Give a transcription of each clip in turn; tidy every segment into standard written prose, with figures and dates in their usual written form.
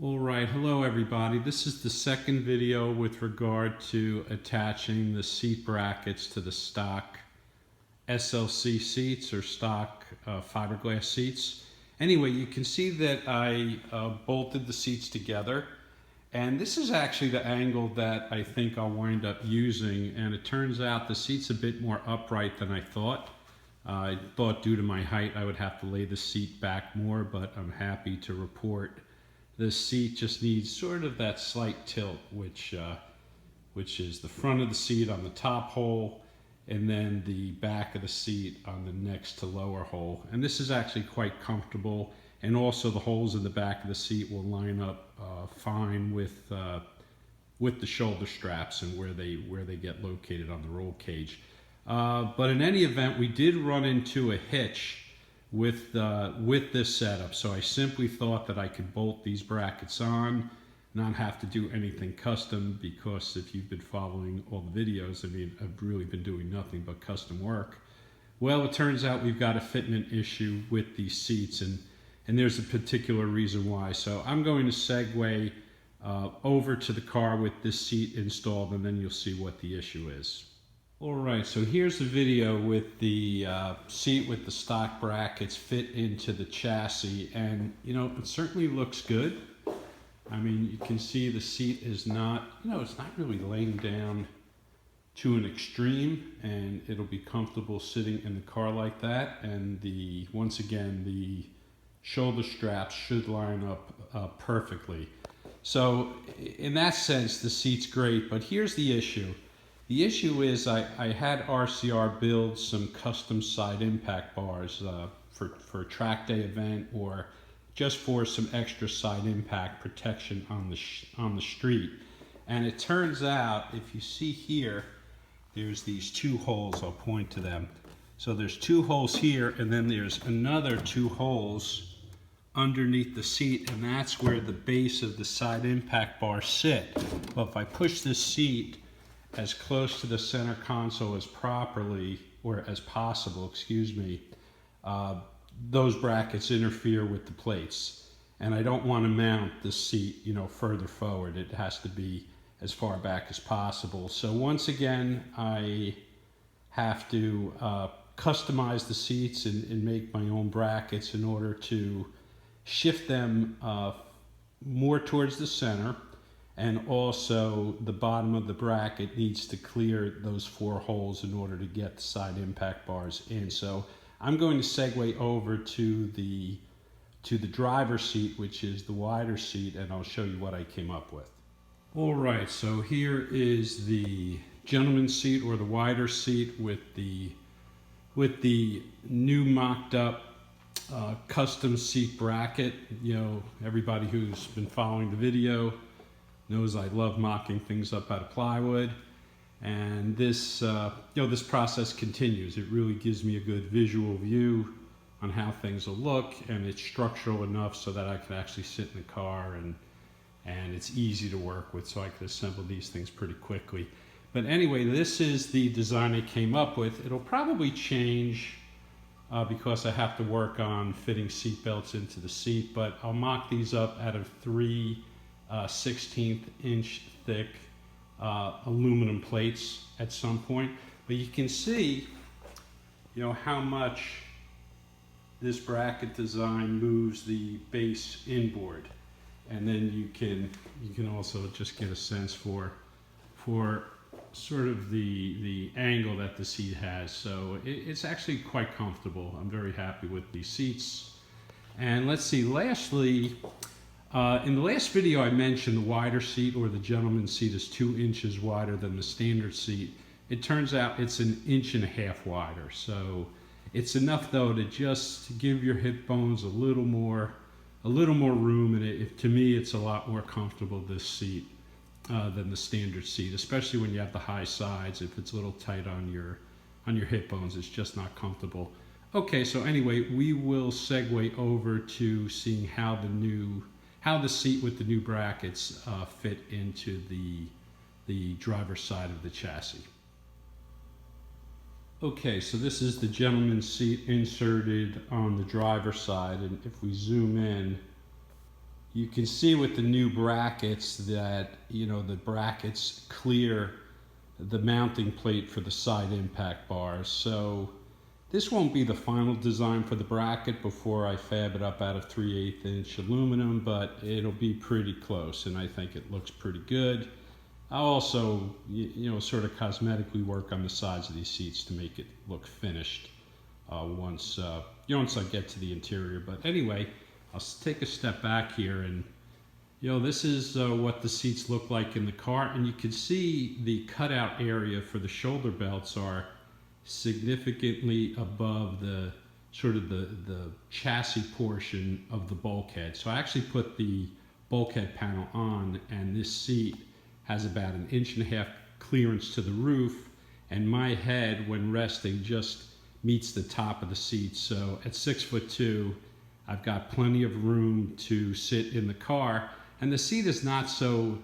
All right, hello everybody. This is the second video with regard to attaching the seat brackets to the stock SLC seats or stock fiberglass seats. Anyway, you can see that I bolted the seats together, and this is actually the angle that I think I'll wind up using, and it turns out the seat's a bit more upright than I thought. I thought due to my height I would have to lay the seat back more, but I'm happy to report this seat just needs sort of that slight tilt, which is the front of the seat on the top hole and then the back of the seat on the next to lower hole. And this is actually quite comfortable, and also the holes in the back of the seat will line up fine with the shoulder straps and where they get located on the roll cage. But in any event, we did run into a hitch with this setup, so I simply thought that I could bolt these brackets on, not have to do anything custom, because if you've been following all the videos, I mean, I've really been doing nothing but custom work. Well, it turns out we've got a fitment issue with these seats, and there's a particular reason why. So I'm going to segue over to the car with this seat installed, and then you'll see what the issue is. Alright, so here's the video with the seat with the stock brackets fit into the chassis, and you know, it certainly looks good. I mean, you can see the seat is not, it's not really laying down to an extreme, and it'll be comfortable sitting in the car like that. And once again, the shoulder straps should line up perfectly. So in that sense, the seat's great, but here's the issue. The issue is I had RCR build some custom side impact bars for a track day event, or just for some extra side impact protection on the street. And it turns out, if you see here, there's these two holes. I'll point to them. So there's two holes here, and then there's another two holes underneath the seat, and that's where the base of the side impact bars sit. But if I push this seat as close to the center console as possible, those brackets interfere with the plates, and I don't want to mount the seat, further forward. It has to be as far back as possible. So once again, I have to customize the seats and make my own brackets in order to shift them more towards the center. And also the bottom of the bracket needs to clear those four holes in order to get the side impact bars in. So I'm going to segue over to the driver's seat, which is the wider seat, and I'll show you what I came up with. All right, so here is the gentleman's seat, or the wider seat, with the new mocked up custom seat bracket. Everybody who's been following the video knows I love mocking things up out of plywood, and this this process continues. It really gives me a good visual view on how things will look, and it's structural enough so that I can actually sit in the car, and it's easy to work with, so I can assemble these things pretty quickly. But anyway, this is the design I came up with. It'll probably change because I have to work on fitting seat belts into the seat, but I'll mock these up out of 3/16 inch thick aluminum plates at some point. But you can see how much this bracket design moves the base inboard, and then you can also just get a sense for sort of the angle that the seat has. So it's actually quite comfortable. I'm very happy with these seats. And let's see, lastly, in the last video I mentioned the wider seat, or the gentleman's seat, is 2 inches wider than the standard seat. It turns out it's 1.5 inches wider. So it's enough though to just give your hip bones a little more room, and to me it's a lot more comfortable, this seat, than the standard seat, especially when you have the high sides. If it's a little tight on your hip bones, it's just not comfortable. Okay, so anyway, we will segue over to seeing how the seat with the new brackets fit into the driver's side of the chassis. Okay, so this is the gentleman's seat inserted on the driver's side, and if we zoom in, you can see with the new brackets that, you know, the brackets clear the mounting plate for the side impact bars. So this won't be the final design for the bracket before I fab it up out of 3/8 inch aluminum, but it'll be pretty close, and I think it looks pretty good. I'll also, you know, sort of cosmetically work on the sides of these seats to make it look finished once I get to the interior. But anyway, I'll take a step back here, and you know, this is what the seats look like in the car, and you can see the cutout area for the shoulder belts are significantly above the sort of the chassis portion of the bulkhead. So I actually put the bulkhead panel on, and this seat has about 1.5 inches clearance to the roof, and my head, when resting, just meets the top of the seat. So at 6'2", I've got plenty of room to sit in the car, and the seat is not so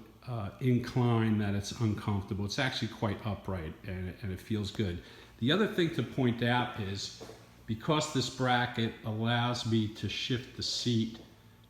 inclined that it's uncomfortable. It's actually quite upright, and it feels good. The other thing to point out is, because this bracket allows me to shift the seat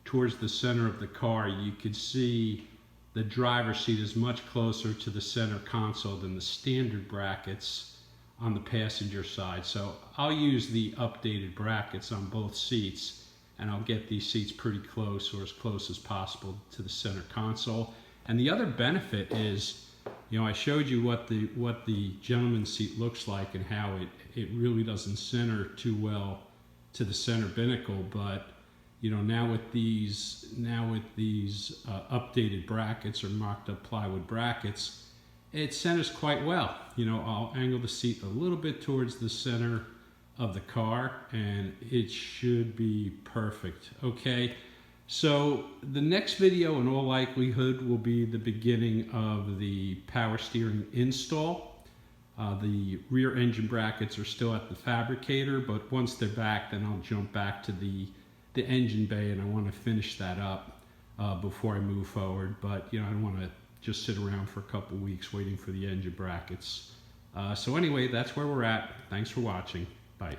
towards the center of the car, you can see the driver's seat is much closer to the center console than the standard brackets on the passenger side. So I'll use the updated brackets on both seats, and I'll get these seats pretty close, or as close as possible, to the center console. And the other benefit is, you know, I showed you what the gentleman's seat looks like and how it really doesn't center too well to the center binnacle, but you know, now with these updated brackets, or mocked up plywood brackets, it centers quite well. You know, I'll angle the seat a little bit towards the center of the car, and it should be perfect. Okay, so the next video in all likelihood will be the beginning of the power steering install. The rear engine brackets are still at the fabricator, but once they're back, then I'll jump back to the engine bay, and I want to finish that up before I move forward. But you know, I don't want to just sit around for a couple weeks waiting for the engine brackets. So anyway, that's where we're at. Thanks for watching. Bye.